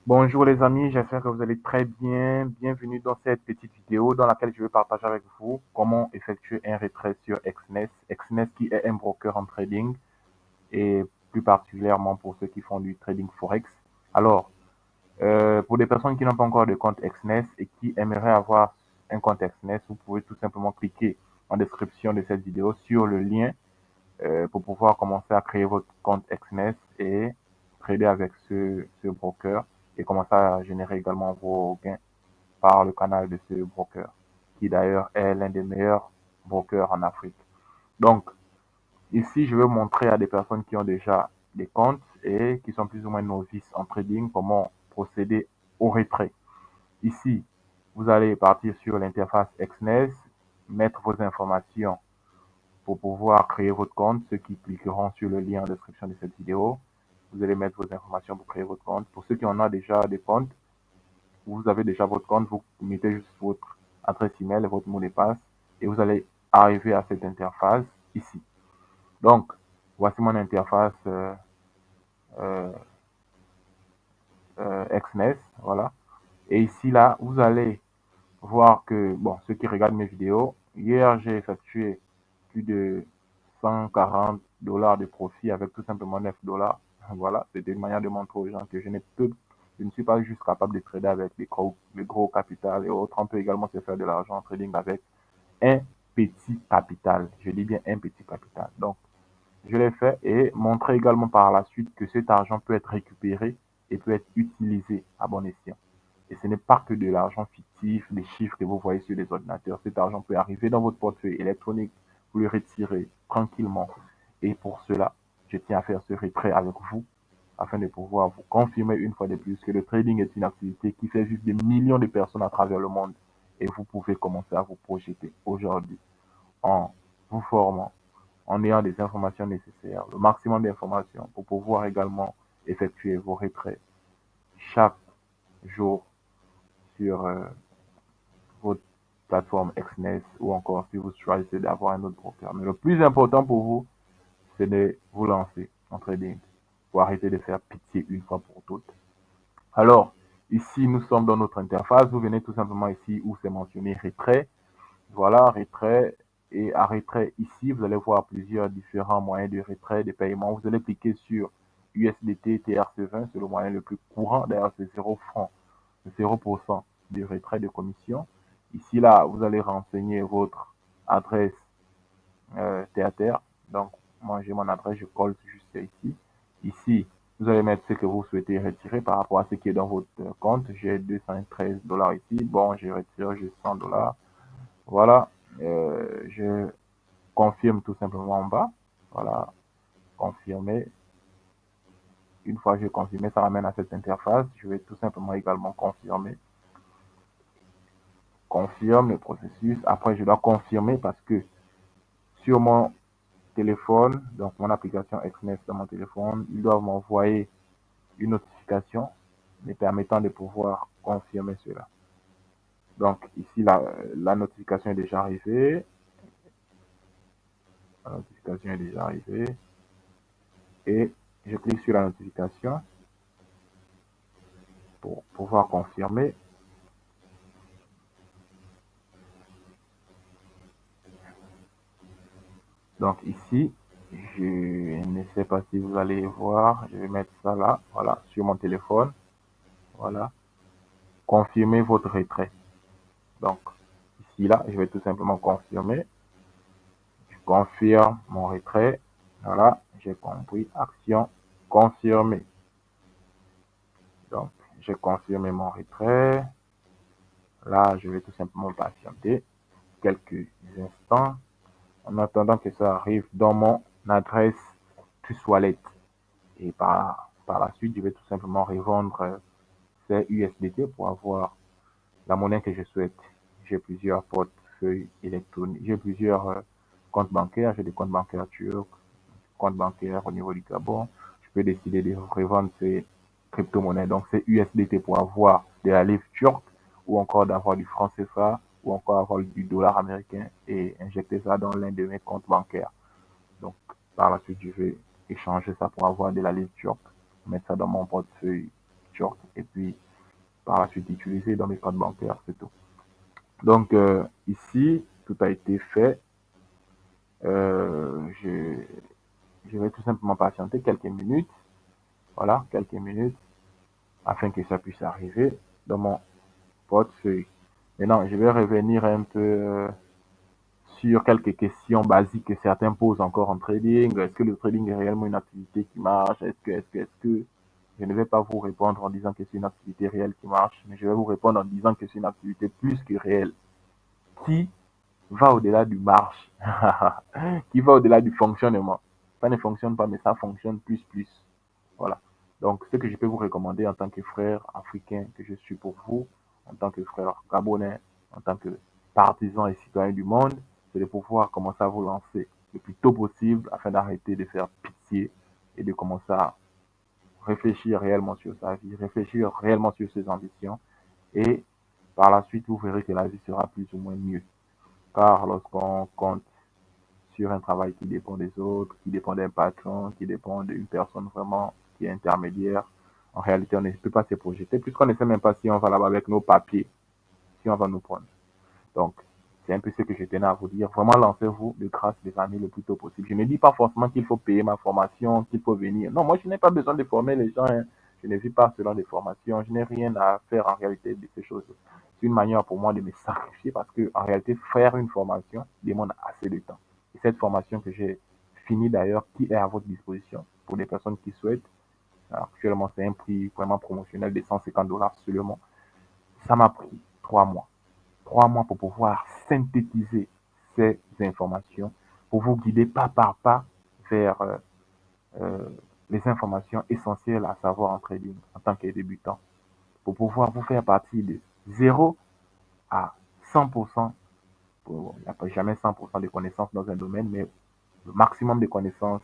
Bonjour les amis, j'espère que vous allez très bien. Bienvenue dans cette petite vidéo dans laquelle je vais partager avec vous comment effectuer un retrait sur Exness. Exness qui est un broker en trading et plus particulièrement pour ceux qui font du trading forex. Alors, pour des personnes qui n'ont pas encore de compte Exness et qui aimeraient avoir un compte Exness, vous pouvez tout simplement cliquer en description de cette vidéo sur le lien pour pouvoir commencer à créer votre compte Exness et trader avec ce broker et commencer à générer également vos gains par le canal de ce broker, qui d'ailleurs est l'un des meilleurs brokers en Afrique. Donc, ici, je vais vous montrer à des personnes qui ont déjà des comptes et qui sont plus ou moins novices en trading comment procéder au retrait. Ici, vous allez partir sur l'interface Exness, mettre vos informations pour pouvoir créer votre compte. Ceux qui cliqueront sur le lien en description de cette vidéo, vous allez mettre vos informations pour créer votre compte. Pour ceux qui en ont déjà des comptes, vous avez déjà votre compte, vous mettez juste votre adresse email et votre mot de passe et vous allez arriver à cette interface ici. Donc, voici mon interface euh, Exness, voilà. Et ici, là, vous allez voir que, bon, ceux qui regardent mes vidéos, hier, j'ai effectué plus de 140 $ de profit avec tout simplement 9 $. Voilà, c'était une manière de montrer aux gens que je ne suis pas juste capable de trader avec les gros capital et autres. On peut également se faire de l'argent en trading avec un petit capital. Je dis bien un petit capital. Donc, je l'ai fait et montrer également par la suite que cet argent peut être récupéré et peut être utilisé à bon escient. Et ce n'est pas que de l'argent fictif, des chiffres que vous voyez sur les ordinateurs. Cet argent peut arriver dans votre portefeuille électronique, vous le retirez tranquillement. Et pour cela, je tiens à faire ce retrait avec vous afin de pouvoir vous confirmer une fois de plus que le trading est une activité qui fait vivre des millions de personnes à travers le monde. Et vous pouvez commencer à vous projeter aujourd'hui en vous formant, en ayant des informations nécessaires, le maximum d'informations pour pouvoir également effectuer vos retraits chaque jour sur votre plateforme Exness ou encore si vous choisissez d'avoir un autre broker. Mais le plus important pour vous, c'est de vous lancer en trading pour arrêter de faire pitié une fois pour toutes. Alors, ici, nous sommes dans notre interface. Vous venez tout simplement ici où c'est mentionné retrait. Voilà, retrait. Et à retrait, ici, vous allez voir plusieurs différents moyens de retrait, de paiement. Vous allez cliquer sur USDT TRC20, c'est le moyen le plus courant. D'ailleurs, c'est 0 francs, 0% de retrait de commission. Ici, là, vous allez renseigner votre adresse terre à terre. Donc, moi, j'ai mon adresse, je colle juste ici. Ici, vous allez mettre ce que vous souhaitez retirer par rapport à ce qui est dans votre compte. J'ai 213 $ ici. Bon, je retire juste 100 $. Voilà. Je confirme tout simplement en bas. Voilà. Confirmer. Une fois que j'ai confirmé, ça ramène à cette interface. Je vais tout simplement également confirmer. Confirme le processus. Après, je dois confirmer parce que sur mon téléphone, donc mon application Exness dans mon téléphone, ils doivent m'envoyer une notification me permettant de pouvoir confirmer cela. Donc ici, la notification est déjà arrivée. La notification est déjà arrivée. Et je clique sur la notification pour pouvoir confirmer. Donc ici, je ne sais pas si vous allez voir, je vais mettre ça là, voilà, sur mon téléphone. Voilà. Confirmer votre retrait. Donc ici, là, je vais tout simplement confirmer. Je confirme mon retrait. Voilà, j'ai compris. Action confirmée. Donc, j'ai confirmé mon retrait. Là, je vais tout simplement patienter quelques instants en attendant que ça arrive dans mon adresse Wallet. Et par la suite, je vais tout simplement revendre ces USDT pour avoir la monnaie que je souhaite. J'ai plusieurs portefeuilles électroniques, j'ai plusieurs comptes bancaires, j'ai des comptes bancaires turcs, comptes bancaires au niveau du Gabon. Je peux décider de revendre ces crypto-monnaies, donc c'est USDT pour avoir de la livre turque ou encore d'avoir du franc CFA ou encore avoir du dollar américain et injecter ça dans l'un de mes comptes bancaires. Donc par la suite, je vais échanger ça pour avoir de la livre turque, mettre ça dans mon portefeuille turque et puis par la suite utiliser dans mes comptes bancaires, c'est tout. Donc ici, tout a été fait. Je vais tout simplement patienter quelques minutes, voilà, quelques minutes, afin que ça puisse arriver dans mon portefeuille. Maintenant, je vais revenir un peu sur quelques questions basiques que certains posent encore en trading. Est-ce que le trading est réellement une activité qui marche? Est-ce que je ne vais pas vous répondre en disant que c'est une activité réelle qui marche, mais je vais vous répondre en disant que c'est une activité plus que réelle, qui va au-delà du marche, qui va au-delà du fonctionnement. Ça ne fonctionne pas, mais ça fonctionne plus, plus. Voilà. Donc, ce que je peux vous recommander en tant que frère africain que je suis pour vous, en tant que frère gabonais, en tant que partisan et citoyen du monde, c'est de pouvoir commencer à vous lancer le plus tôt possible afin d'arrêter de faire pitié et de commencer à réfléchir réellement sur sa vie, réfléchir réellement sur ses ambitions et par la suite, vous verrez que la vie sera plus ou moins mieux. Car lorsqu'on compte sur un travail qui dépend des autres, qui dépend d'un patron, qui dépend d'une personne vraiment qui est intermédiaire, en réalité, on ne peut pas se projeter puisqu'on ne sait même pas si on va là-bas avec nos papiers, si on va nous prendre. Donc, c'est un peu ce que je tenais à vous dire. Vraiment, lancez-vous de grâce, les amis, le plus tôt possible. Je ne dis pas forcément qu'il faut payer ma formation, qu'il faut venir. Non, moi, je n'ai pas besoin de former les gens. Hein. Je ne vis pas selon des formations. Je n'ai rien à faire en réalité de ces choses. C'est une manière pour moi de me sacrifier parce que, en réalité, faire une formation demande assez de temps. Et cette formation que j'ai finie d'ailleurs, qui est à votre disposition pour les personnes qui souhaitent, actuellement, c'est un prix vraiment promotionnel de 150 dollars seulement. Ça m'a pris 3 mois. 3 mois pour pouvoir synthétiser ces informations, pour vous guider pas par pas vers euh, les informations essentielles à savoir en trading en tant que débutant, pour pouvoir vous faire partir de 0 à 100%. Il n'y a pas jamais 100% de connaissances dans un domaine, mais le maximum de connaissances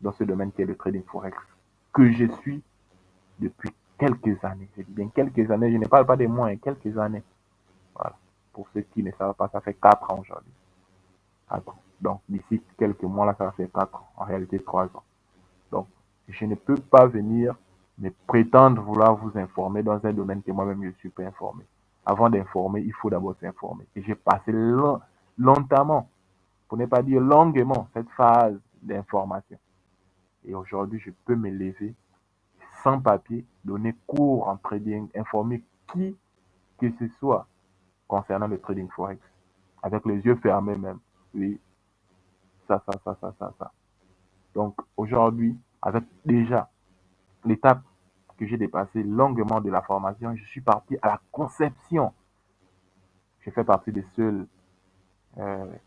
dans ce domaine qui est le trading forex, que je suis depuis quelques années. Je dis bien quelques années, je ne parle pas des mois, hein, quelques années. Voilà. Pour ceux qui ne savent pas, ça fait 4 ans aujourd'hui. 4 ans. Donc, d'ici quelques mois, là, ça va faire 4 ans. En réalité, 3 ans. Donc, je ne peux pas venir me prétendre vouloir vous informer dans un domaine que moi-même je suis pas informé. Avant d'informer, il faut d'abord s'informer. Et j'ai passé longtemps, pour ne pas dire longuement, cette phase d'information. Et aujourd'hui, je peux me lever sans papier, donner cours en trading, informer qui que ce soit concernant le trading forex, avec les yeux fermés même. Oui, ça. Donc aujourd'hui, avec déjà l'étape que j'ai dépassée longuement de la formation, je suis parti à la conception. Je fais partie des seuls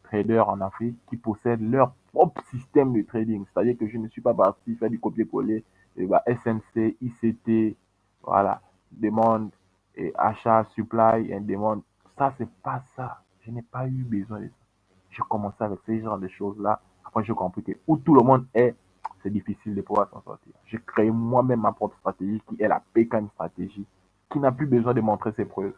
traders en Afrique qui possèdent leur propre système de trading. C'est-à-dire que je ne suis pas parti faire du copier-coller. Et bah, SNC, ICT, voilà, demande et achat, supply et demande. Ça, c'est pas ça. Je n'ai pas eu besoin de ça. Je commençais avec ces genres de choses-là. Après, j'ai compris que où tout le monde est, c'est difficile de pouvoir s'en sortir. J'ai créé moi-même ma propre stratégie qui est la Pécan stratégie, qui n'a plus besoin de montrer ses preuves.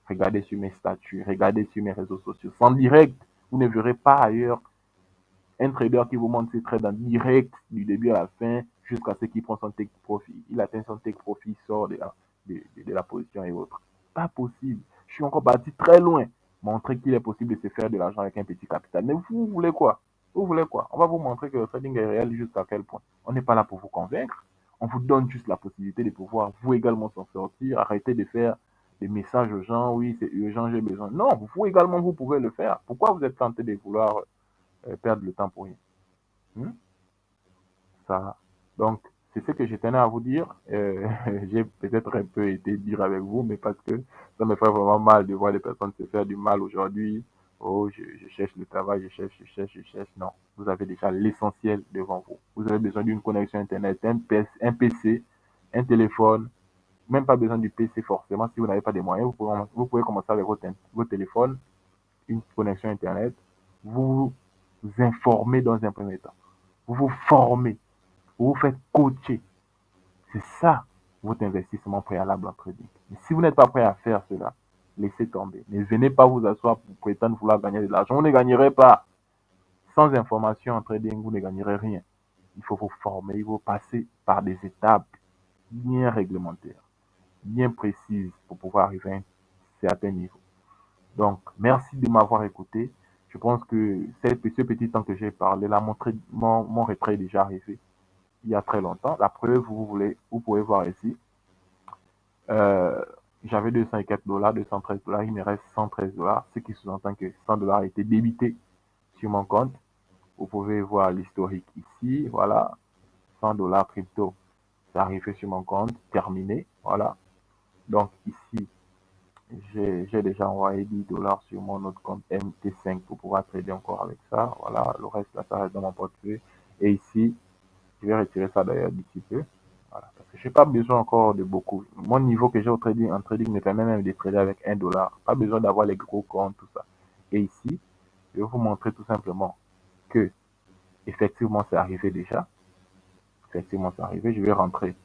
Regardez sur mes statuts, regardez sur mes réseaux sociaux. Sans direct, vous ne verrez pas ailleurs un trader qui vous montre ses trades en direct du début à la fin jusqu'à ce qu'il prend son take profit. Il atteint son take profit, il sort de la position et autres. Pas possible. Je suis encore parti très loin. Montrer qu'il est possible de se faire de l'argent avec un petit capital. Mais vous voulez quoi? Vous voulez quoi? On va vous montrer que le trading est réel jusqu'à quel point. On n'est pas là pour vous convaincre. On vous donne juste la possibilité de pouvoir vous également s'en sortir. Arrêtez de faire des messages aux gens. Oui, c'est urgent, j'ai besoin. Non, vous également, vous pouvez le faire. Pourquoi vous êtes tenté de vouloir perdre le temps pour rien? Hmm? Ça. Donc, c'est ce que je tenais à vous dire. J'ai peut-être un peu été dur avec vous, mais parce que ça me fait vraiment mal de voir des personnes se faire du mal aujourd'hui. Oh, je cherche le travail, je cherche. Non, vous avez déjà l'essentiel devant vous. Vous avez besoin d'une connexion Internet, un PC, un téléphone, même pas besoin du PC forcément. Si vous n'avez pas des moyens, vous pouvez commencer avec votre téléphone, une connexion Internet, vous vous informez dans un premier temps. Vous vous formez, vous vous faites coacher. C'est ça votre investissement préalable en trading. Mais si vous n'êtes pas prêt à faire cela, laissez tomber. Ne venez pas vous asseoir pour prétendre vouloir gagner de l'argent. Vous ne gagnerez pas. Sans information en trading, vous ne gagnerez rien. Il faut vous former, il faut passer par des étapes bien réglementaires. bien précises pour pouvoir arriver à un certain niveau. Donc, merci de m'avoir écouté. Je pense que ce petit temps que j'ai parlé là, mon retrait est déjà arrivé il y a très longtemps. La preuve, vous pouvez voir ici, euh, j'avais 204 dollars, 213 dollars, il me reste 113 dollars, ce qui sous-entend que 100 dollars a été débité sur mon compte. Vous pouvez voir l'historique ici, voilà, 100 dollars crypto, c'est arrivé sur mon compte, terminé, voilà. Donc ici, j'ai déjà envoyé 10 dollars sur mon autre compte MT5 pour pouvoir trader encore avec ça, voilà, le reste là, ça reste dans mon portefeuille. Et ici, je vais retirer ça d'ailleurs d'ici peu. Voilà. Parce que je n'ai pas besoin encore de beaucoup. Mon niveau que j'ai en trading me permet même de trader avec 1 dollar. Pas besoin d'avoir les gros comptes, tout ça. Et ici, je vais vous montrer tout simplement que, effectivement, c'est arrivé déjà. Effectivement, c'est arrivé. Je vais rentrer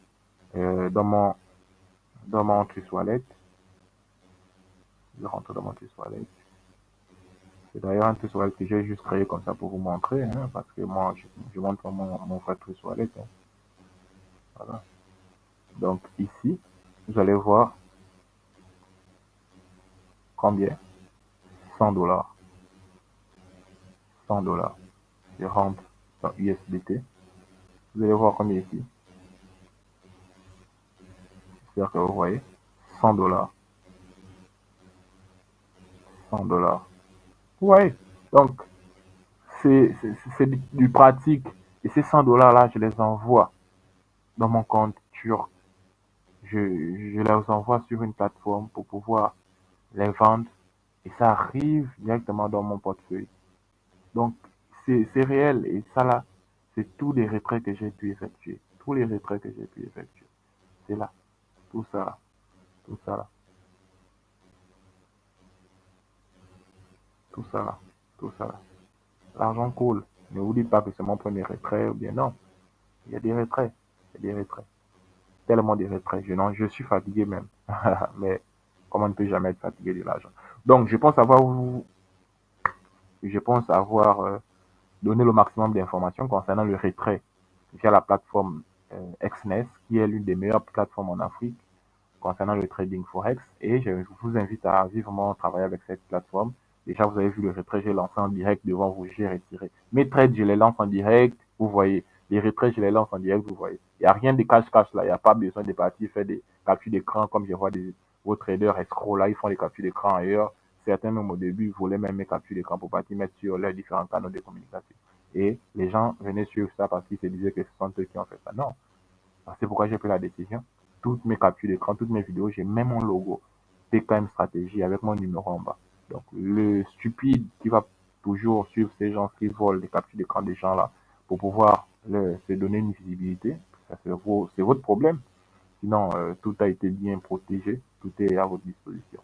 dans mon Trust Wallet. Je vais rentrer dans mon Trust Wallet. C'est d'ailleurs un Trust Wallet que j'ai juste créé comme ça pour vous montrer, hein, parce que moi, je montre mon vrai Trust Wallet. Hein. Voilà. Donc ici, vous allez voir combien 100 dollars. 100 dollars. Je rentre dans USDT. Vous allez voir combien ici. J'espère que vous voyez. 100 dollars. 100 dollars. Vous voyez. Donc, c'est du pratique. Et ces 100 dollars là, je les envoie dans mon compte turc. Je les envoie sur une plateforme pour pouvoir les vendre. Et ça arrive directement dans mon portefeuille. Donc, c'est réel. Et ça là, c'est tous les retraits que j'ai pu effectuer. Tous les retraits que j'ai pu effectuer. C'est là. Tout ça là. Tout ça là. Tout ça là. Tout ça là. L'argent coule. Ne vous dites pas que c'est mon premier retrait ou bien non. Il y a des retraits. Il y a des retraits. Tellement de retraits. Je suis fatigué même. Mais comment on ne peut jamais être fatigué de l'argent. Donc, je pense avoir donné le maximum d'informations concernant le retrait via la plateforme XNES, qui est l'une des meilleures plateformes en Afrique concernant le trading Forex. Et je vous invite à vivement travailler avec cette plateforme. Déjà, vous avez vu le retrait, j'ai lancé en direct devant vous, j'ai retiré. Mes trades, je les lance en direct, vous voyez. Les retraits, je les lance en direct, vous voyez. Il n'y a rien de cache-cache là, il n'y a pas besoin de partir faire des captures d'écran comme je vois vos traders escrocs là, ils font des captures d'écran ailleurs. Certains même au début voulaient même mes captures d'écran pour partir mettre sur leurs différents canaux de communication. Et les gens venaient suivre ça parce qu'ils se disaient que ce sont eux qui ont fait ça. Non, c'est pourquoi j'ai pris la décision. Toutes mes captures d'écran, toutes mes vidéos, j'ai même mon logo TKM Stratégie avec mon numéro en bas. Donc, le stupide qui va toujours suivre ces gens qui volent les captures d'écran des gens là pour pouvoir se donner une visibilité, c'est votre problème. Sinon, tout a été bien protégé, tout est à votre disposition.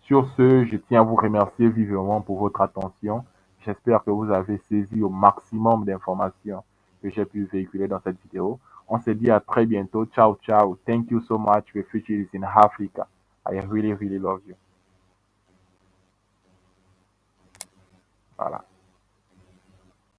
Sur ce, je tiens à vous remercier vivement pour votre attention. J'espère que vous avez saisi au maximum d'informations que j'ai pu véhiculer dans cette vidéo. On se dit à très bientôt. Ciao, ciao. Thank you so much. The future is in Africa. I really, really love you. Voilà.